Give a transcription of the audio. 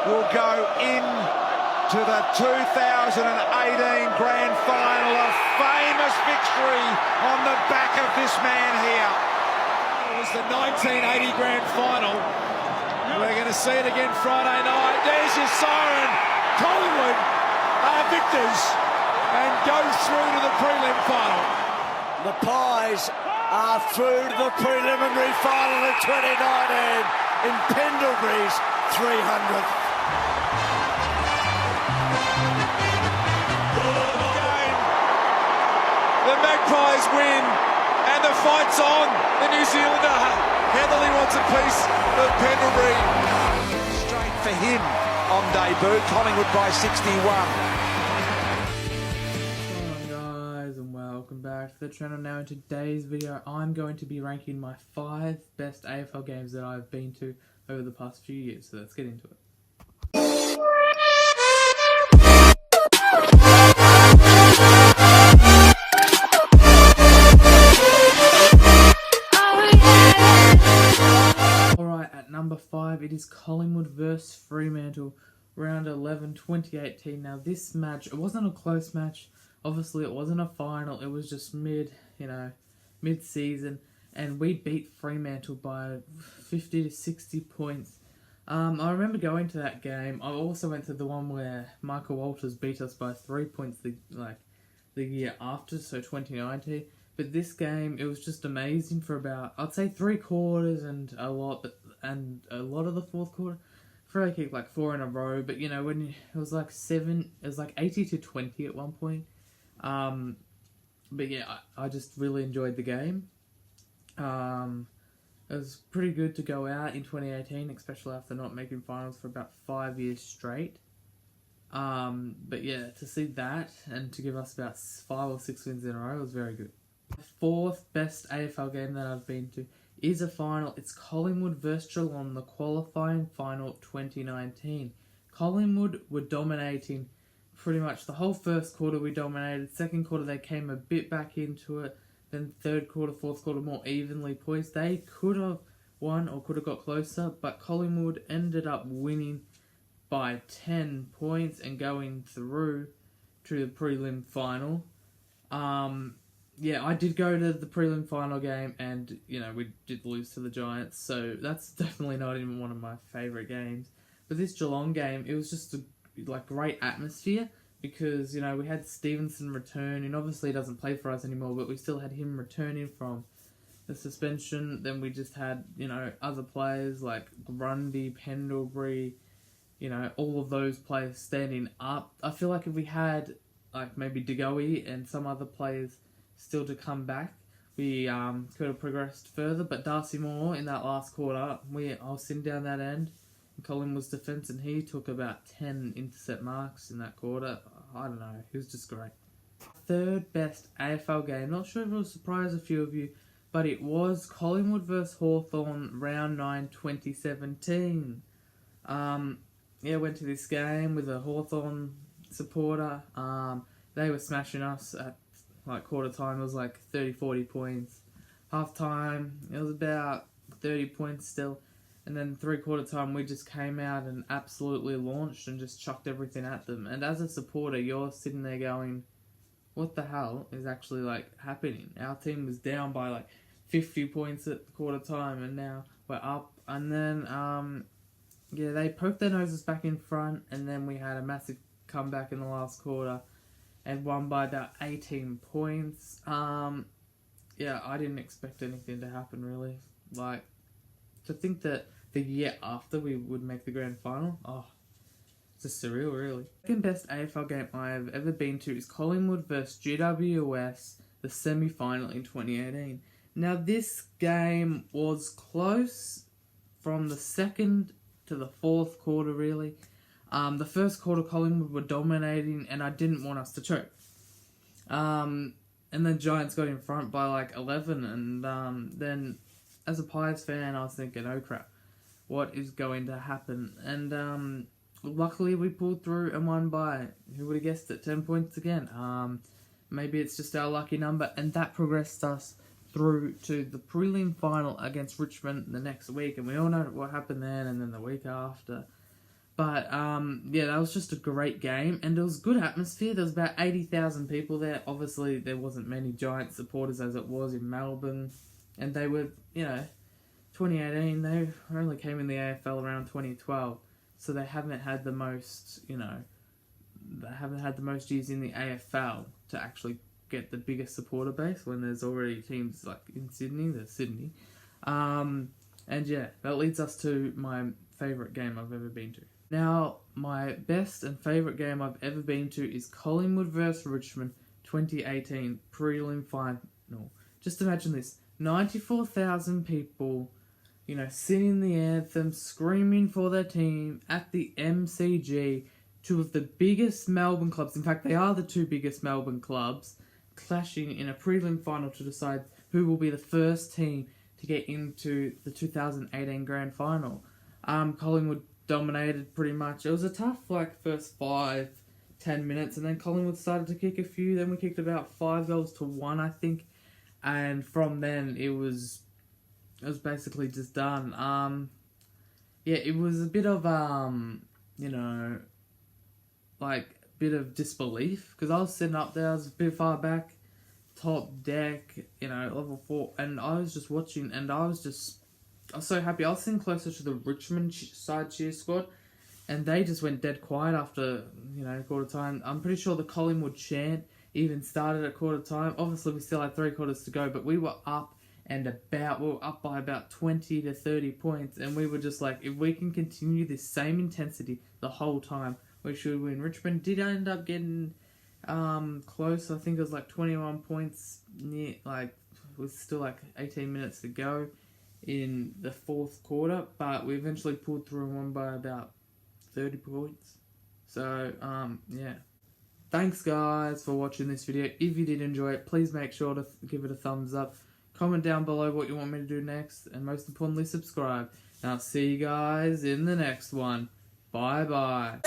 will go in to the 2018 Grand Final, a famous victory on the back of this man here. It was the 1980 Grand Final. We're going to see it again Friday night. There's your siren. Collingwood are victors and go through to the prelim final. The Pies are through to the preliminary final of 2019 in Pendlebury's 300th. The Magpies win, and the fight's on. The New Zealander Heatherly wants a piece of Pendlebury. Straight for him on debut, Collingwood by 61. Welcome back to the channel. Now in today's video I'm going to be ranking my 5 best AFL games that I've been to over the past few years, so let's get into it. Alright, at number 5 it is Collingwood vs Fremantle, round 11 2018. Now this match, it wasn't a close match. Obviously, it wasn't a final. It was just mid-season, and we beat Fremantle by 50 to 60 points. I remember going to that game. I also went to the one where Michael Walters beat us by 3 points the year after, so 2019. But this game, it was just amazing for about, I'd say 3 quarters and a lot of the fourth quarter. Free kick like 4 in a row, but you know when it was like 80 to 20 at one point. But yeah, I just really enjoyed the game. It was pretty good to go out in 2018, especially after not making finals for about 5 years straight. But yeah, to see that and to give us about 5 or 6 wins in a row was very good. The 4th best AFL game that I've been to is a final. It's Collingwood vs Geelong, the qualifying final 2019. Collingwood were dominating pretty much the whole first quarter. We dominated. Second quarter they came a bit back into it. Then third quarter, fourth quarter more evenly poised. They could have won or could have got closer, but Collingwood ended up winning by 10 points and going through to the prelim final. Yeah, I did go to the prelim final game, and you know we did lose to the Giants, so that's definitely not even one of my favourite games. But this Geelong game, it was just a great atmosphere because you know we had Stevenson return, and obviously he doesn't play for us anymore, but we still had him returning from the suspension. Then we just had other players like Grundy, Pendlebury, all of those players standing up. I feel like if we had maybe DeGoey and some other players still to come back, we could have progressed further. But Darcy Moore in that last quarter, I was sitting down that end. Colin was defence, and he took about 10 intercept marks in that quarter. I don't know, he was just great. 3rd best AFL game, not sure if it will surprise a few of you, but it was Collingwood vs Hawthorn, round 9 2017. Yeah, went to this game with a Hawthorn supporter. They were smashing us at quarter time. It was 30-40 points. Half time, it was about 30 points still. And then 3/4 time, we just came out and absolutely launched and just chucked everything at them. And as a supporter, you're sitting there going, what the hell is actually happening? Our team was down by 50 points at the quarter time, and now we're up. And then, yeah, they poked their noses back in front, and then we had a massive comeback in the last quarter and won by about 18 points. Yeah, I didn't expect anything to happen, really. To think that the year after we would make the grand final, it's just surreal, really. Second best AFL game I've ever been to is Collingwood vs GWS, the semi-final in 2018. Now, this game was close from the 2nd to the 4th quarter, really. The first quarter, Collingwood were dominating, and I didn't want us to choke. And then Giants got in front by 11, and then as a Pies fan, I was thinking, oh crap, what is going to happen? And luckily we pulled through and won by, who would have guessed it, 10 points again. Maybe it's just our lucky number, and that progressed us through to the prelim final against Richmond the next week, and we all know what happened then and then the week after. But, yeah, that was just a great game, and it was good atmosphere. There was about 80,000 people there. Obviously, there wasn't many Giant supporters as it was in Melbourne, and they were, 2018, they only came in the AFL around 2012, so they haven't had the most, they haven't had the most years in the AFL to actually get the biggest supporter base when there's already teams like in Sydney, there's Sydney. And yeah, that leads us to my favourite game I've ever been to. Now, my best and favourite game I've ever been to is Collingwood vs Richmond 2018 prelim final. Just imagine this, 94,000 people, singing the anthem, screaming for their team at the MCG, two of the biggest Melbourne clubs, in fact they are the two biggest Melbourne clubs, clashing in a prelim final to decide who will be the first team to get into the 2018 grand final. Collingwood dominated pretty much. It was a tough first 5-10 minutes, and then Collingwood started to kick a few. Then we kicked about 5 goals to 1, I think, and from then it was basically just done. Yeah, it was a bit of bit of disbelief, because I was sitting up there, I was a bit far back, top deck, level 4, and I was just watching, and I was so happy. I was sitting closer to the Richmond side cheer squad, and they just went dead quiet after, quarter time. I'm pretty sure the Collingwood chant even started at quarter time. Obviously, we still had 3 quarters to go, but we were up by about 20 to 30 points, and we were just like, if we can continue this same intensity the whole time, we should win. Richmond did end up getting close. I think it was 21 points near, with still 18 minutes to go in the 4th quarter, but we eventually pulled through and won by about 30 points. So, yeah. Thanks guys for watching this video. If you did enjoy it, please make sure to give it a thumbs up. Comment down below what you want me to do next, and most importantly, subscribe. And I'll see you guys in the next one. Bye bye.